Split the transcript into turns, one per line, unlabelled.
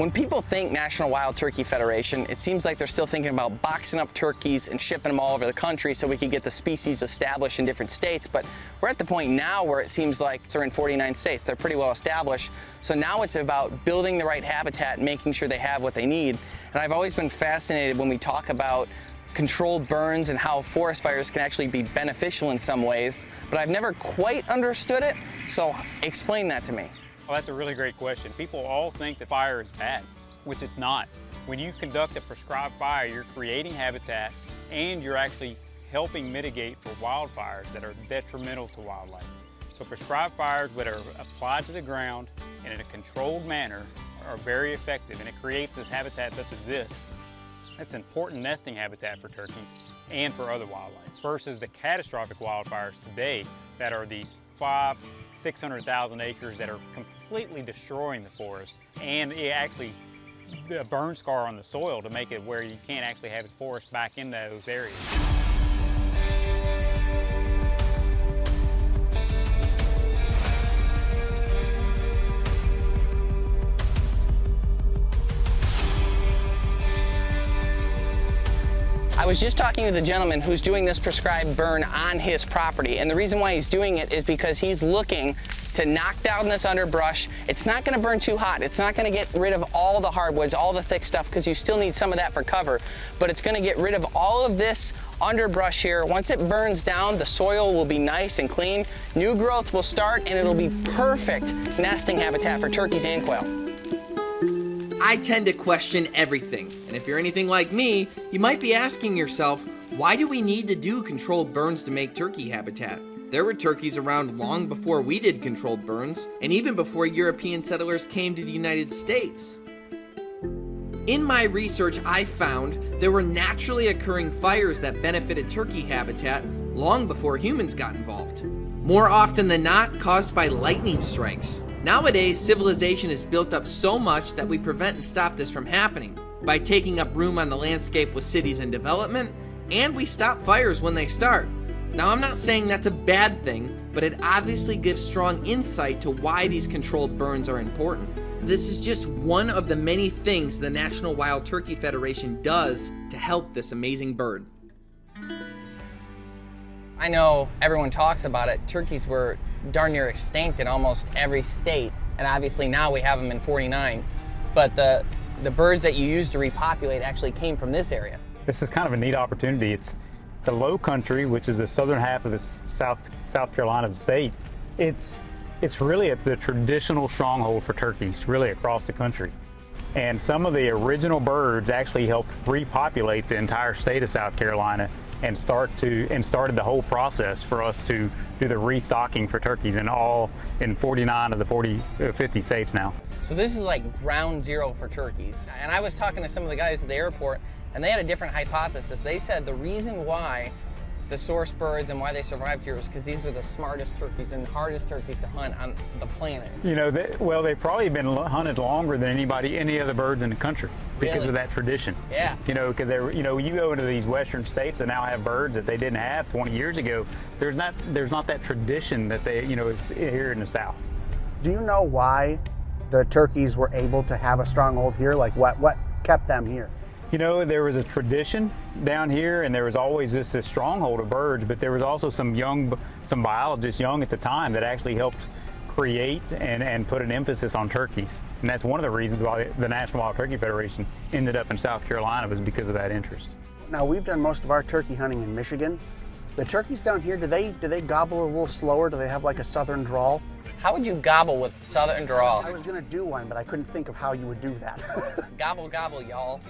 When people think National Wild Turkey Federation, it seems like they're still thinking about boxing up turkeys and shipping them all over the country so we can get the species established in different states. But we're at the point now where it seems like they're in 49 states. They're pretty well established. So now it's about building the right habitat and making sure they have what they need. And I've always been fascinated when we talk about controlled burns and how forest fires can actually be beneficial in some ways, but I've never quite understood it. So explain that to me.
Well, that's a really great question. People all think that fire is bad, which it's not. When you conduct a prescribed fire, you're creating habitat and you're actually helping mitigate for wildfires that are detrimental to wildlife. So prescribed fires that are applied to the ground and in a controlled manner are very effective, and it creates this habitat such as this. That's important nesting habitat for turkeys and for other wildlife versus the catastrophic wildfires today that are these 500,000–600,000 acres that are completely destroying the forest, and it actually a burn scar on the soil to make it where you can't actually have the forest back in those areas.
I was just talking to the gentleman who's doing this prescribed burn on his property, and the reason why he's doing it is because he's looking to knock down this underbrush. It's not going to burn too hot. It's not going to get rid of all the hardwoods, all the thick stuff, because you still need some of that for cover, but it's going to get rid of all of this underbrush here. Once it burns down, the soil will be nice and clean. New growth will start, and it'll be perfect nesting habitat for turkeys and quail.
I tend to question everything, and if you're anything like me, you might be asking yourself, why do we need to do controlled burns to make turkey habitat? There were turkeys around long before we did controlled burns, and even before European settlers came to the United States. In my research, I found there were naturally occurring fires that benefited turkey habitat long before humans got involved. More often than not, caused by lightning strikes. Nowadays, civilization is built up so much that we prevent and stop this from happening by taking up room on the landscape with cities and development, and we stop fires when they start. Now, I'm not saying that's a bad thing, but it obviously gives strong insight to why these controlled burns are important. This is just one of the many things the National Wild Turkey Federation does to help this amazing bird.
I know everyone talks about it. Turkeys were darn near extinct in almost every state, and obviously now we have them in 49. But the birds that you use to repopulate actually came from this area.
This is kind of a neat opportunity. It's the low country, which is the southern half of the South Carolina state. It's really the traditional stronghold for turkeys, really across the country. And some of the original birds actually helped repopulate the entire state of South Carolina and started the whole process for us to do the restocking for turkeys in 49 of the 50 states now.
So this is like ground zero for turkeys. And I was talking to some of the guys at the airport, and they had a different hypothesis. They said the reason why the source birds and why they survived here is because these are the smartest turkeys and hardest turkeys to hunt on the planet.
You know, they've probably been hunted longer than any other birds in the country because
Really?
of that tradition.
Yeah.
You know, because you go into these western states that now have birds that they didn't have 20 years ago. There's not that tradition that is here in the South.
Do you know why the turkeys were able to have a stronghold here? Like what kept them here?
You know, there was a tradition down here, and there was always this stronghold of birds, but there was also some biologists young at the time that actually helped create and put an emphasis on turkeys. And that's one of the reasons why the National Wild Turkey Federation ended up in South Carolina, was because of that interest.
Now, we've done most of our turkey hunting in Michigan. The turkeys down here, do they gobble a little slower? Do they have like a southern drawl?
How would you gobble with southern drawl?
I was gonna do one, but I couldn't think of how you would do that.
Gobble, gobble, y'all.